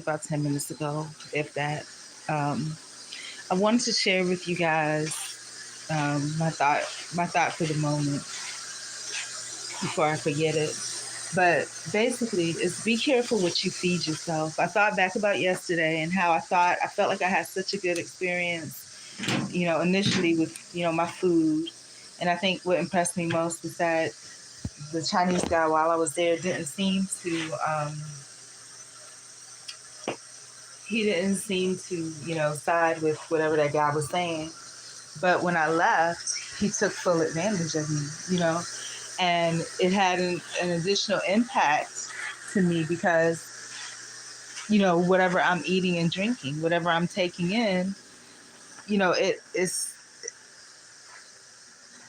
about 10 minutes ago, if that. Um, I wanted to share with you guys my thought for the moment before I forget it. But basically, is be careful what you feed yourself. I thought back about yesterday and how I felt like I had such a good experience, initially with, my food. And I think what impressed me most was that the Chinese guy, while I was there, he didn't seem to, side with whatever that guy was saying. But when I left, he took full advantage of me, and it had an additional impact to me because, whatever I'm eating and drinking, whatever I'm taking in,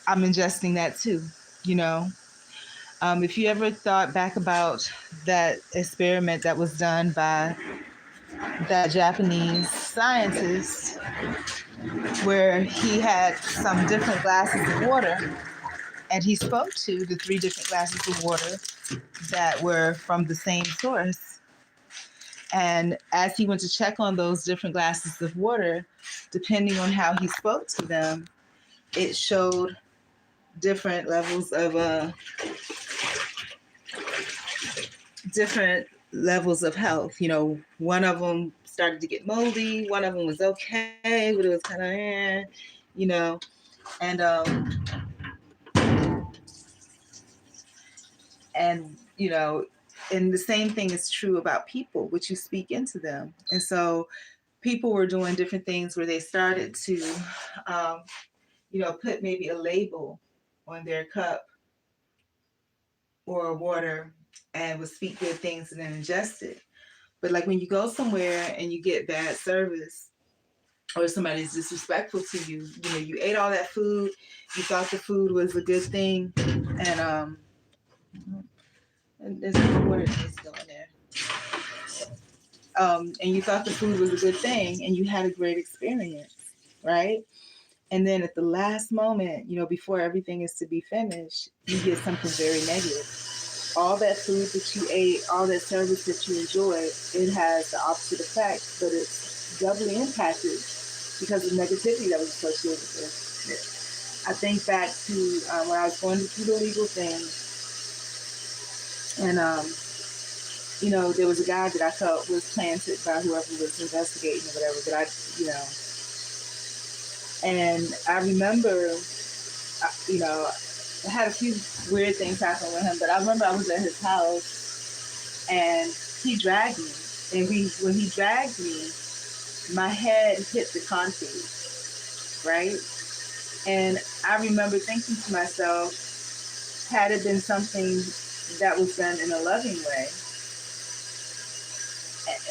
I'm ingesting that too, you know. If you ever thought back about that experiment that was done by that Japanese scientist, where he had some different glasses of water and he spoke to the three different glasses of water that were from the same source. And as he went to check on those different glasses of water, depending on how he spoke to them, it showed different levels of health. One of them started to get moldy, one of them was okay, but it was kind of you know, and and and the same thing is true about people, which you speak into them. And so people were doing different things where they started to um, put maybe a label on their cup or water and would speak good things and then ingest it. But like when you go somewhere and you get bad service or somebody's disrespectful to you, you ate all that food, you thought the food was a good thing, and there's more water that needs to go in there. And you thought the food was a good thing and you had a great experience, right? And then at the last moment, before everything is to be finished, you get something very negative. All that food that you ate, all that service that you enjoyed, it has the opposite effect, but it's doubly impacted because of negativity that was associated with it. I think back to when I was going through the legal thing, and there was a guy that I felt was planted by whoever was investigating or whatever. But and I remember, I had a few weird things happen with him. But I remember I was at his house, and he dragged me. And when he dragged me, my head hit the concrete, right? And I remember thinking to myself, had it been something that was done in a loving way,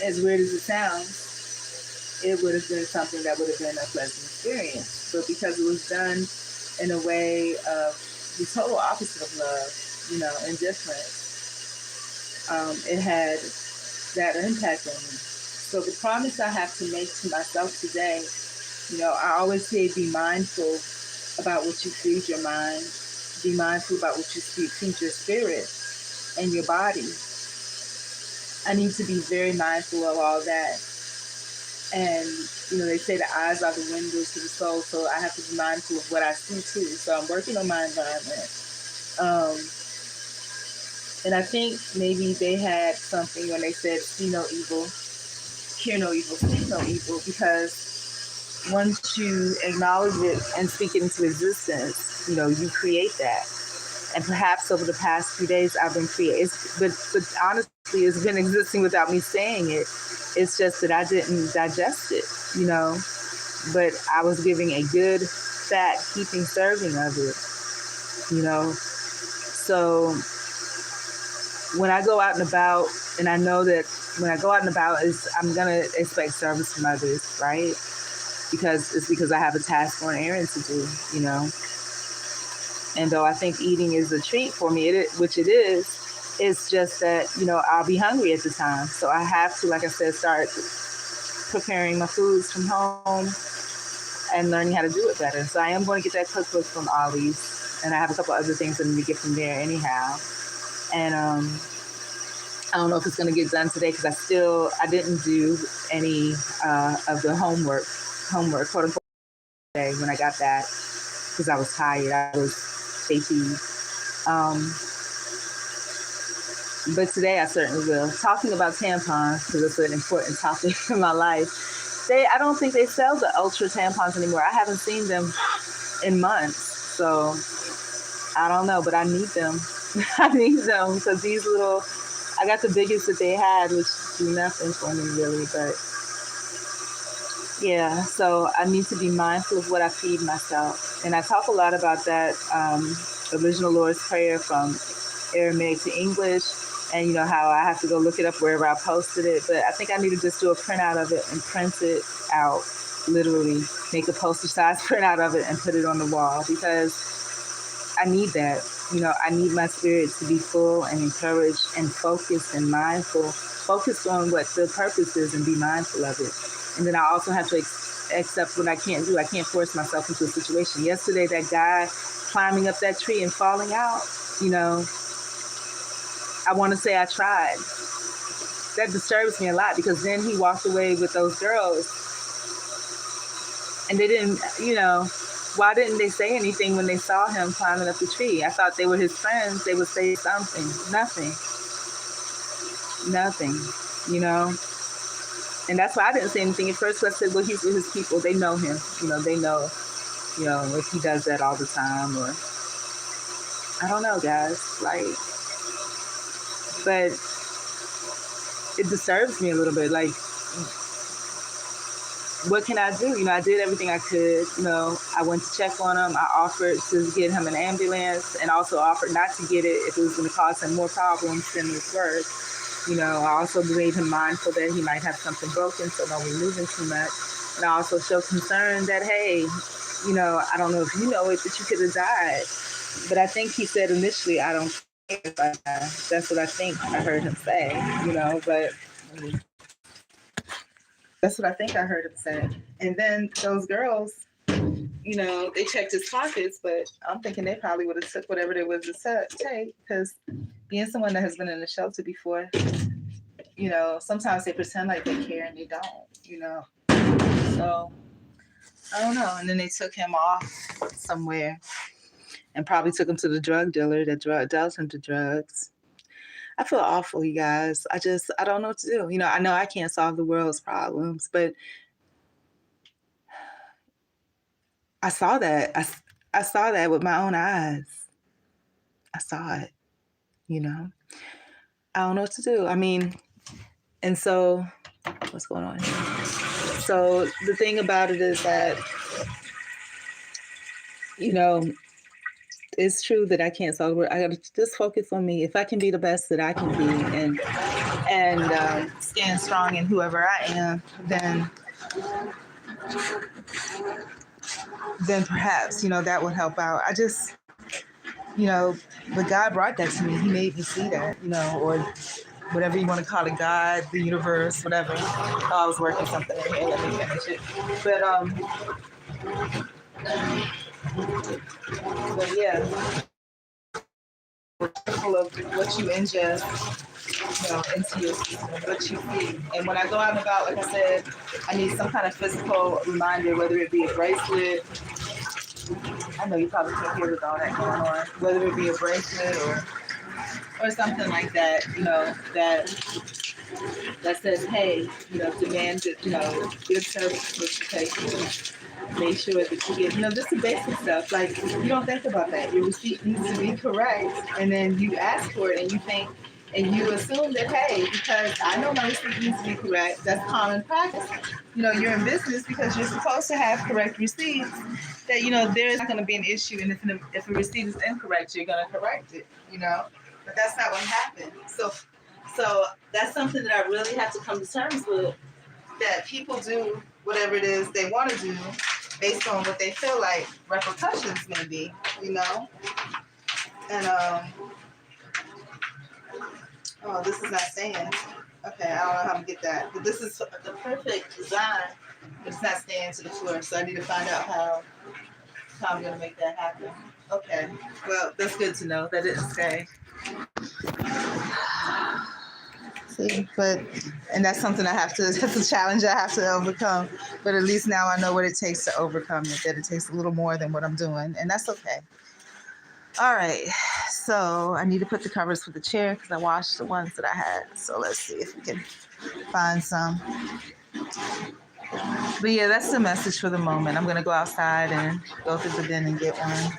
as weird as it sounds, it would have been something that would have been a pleasant experience. But because it was done in a way of the total opposite of love, indifference, it had that impact on me. So the promise I have to make to myself today, I always say be mindful about what you feed your mind, be mindful about what you feed your spirit and your body. I need to be very mindful of all that. And, they say the eyes are the windows to the soul, so I have to be mindful of what I see too. So I'm working on my environment. Um, and I think maybe they had something when they said, see no evil, hear no evil, speak no evil, because once you acknowledge it and speak it into existence, you create that. And perhaps over the past few days, I've been creating. But honestly, it's been existing without me saying it. It's just that I didn't digest it, But I was giving a good, fat, keeping serving of it, So when I go out and about, and I know that when I go out and about, I'm gonna expect service from others, right? Because I have a task or an errand to do, And though I think eating is a treat for me, which it is, it's just that, I'll be hungry at the time. So I have to, like I said, start preparing my foods from home and learning how to do it better. So I am going to get that cookbook from Ollie's, and I have a couple other things that I need to get from there anyhow. And I don't know if it's going to get done today because I didn't do any of the homework, quote unquote, today when I got that because I was tired. I was shaky. But today I certainly will. Talking about tampons, because it's an important topic in my life. I don't think they sell the ultra tampons anymore. I haven't seen them in months. So I don't know, but I need them. I need them because I got the biggest that they had, which do nothing for me really. But yeah, so I need to be mindful of what I feed myself. And I talk a lot about that original Lord's Prayer from Aramaic to English. And how I have to go look it up wherever I posted it. But I think I need to just do a printout of it and print it out, literally make a postage size printout of it and put it on the wall because I need that. I need my spirit to be full and encouraged and focused and mindful, focused on what the purpose is and be mindful of it. And then I also have to accept what I can't do. I can't force myself into a situation. Yesterday, that guy climbing up that tree and falling out, I want to say I tried. That disturbs me a lot because then he walked away with those girls and they didn't, why didn't they say anything when they saw him climbing up the tree? I thought they were his friends. They would say something. Nothing. And that's why I didn't say anything at first. I said, well, he's with his people. They know him. They know, if he does that all the time or, I don't know, guys. But it disturbs me a little bit. What can I do? I did everything I could. I went to check on him. I offered to get him an ambulance and also offered not to get it if it was going to cause him more problems than it's worth. I also made him mindful that he might have something broken, so don't be moving too much. And I also showed concern that, hey, I don't know if you know it, but you could have died. But I think he said initially, I don't care if I die. That's what I think I heard him say, but that's what I think I heard him say. And then those girls, they checked his pockets, but I'm thinking they probably would have took whatever there was to take because being someone that has been in a shelter before, sometimes they pretend like they care and they don't, So I don't know. And then they took him off somewhere and probably took him to the drug dealer that dealt him to drugs. I feel awful, you guys. I don't know what to do. I know I can't solve the world's problems, but I saw that. I saw that with my own eyes. I saw it, I don't know what to do. And so what's going on here? So the thing about it is that, it's true that I can't solve it. I got to just focus on me. If I can be the best that I can be and stand strong in whoever I am, then perhaps, that would help out. I just, but God brought that to me. He made me see that, or whatever you want to call it, God, the universe, whatever. Oh, I was working something in here. Let me finish it. But yeah, full of what you ingest, into your system, what you feed. And when I go out and about, like I said, I need some kind of physical reminder, whether it be a bracelet. I know you probably can't hear with all that going on. Whether it be a bracelet or something like that, that says, hey, demand that, good service solicitation. Make sure that you get, just the basic stuff. Like, you don't think about that. Your receipt needs to be correct, and then you ask for it, and you think, and you assume that, hey, because I know my receipt needs to be correct, that's common practice. You're in business because you're supposed to have correct receipts, that, there's not going to be an issue, and if a receipt is incorrect, you're going to correct it, But that's not what happened. So that's something that I really have to come to terms with, that people do whatever it is they want to do based on what they feel like repercussions may be, And, oh, this is not staying. Okay, I don't know how to get that. But this is the perfect design, but it's not staying to the floor. So I need to find out how I'm going to make that happen. Okay, well, that's good to know. That didn't stay. See, and that's something that's a challenge I have to overcome. But at least now I know what it takes to overcome it, that it takes a little more than what I'm doing, and that's okay. All right, so I need to put the covers for the chair because I washed the ones that I had. So let's see if we can find some. But yeah, that's the message for the moment. I'm gonna go outside and go through the bin and get one.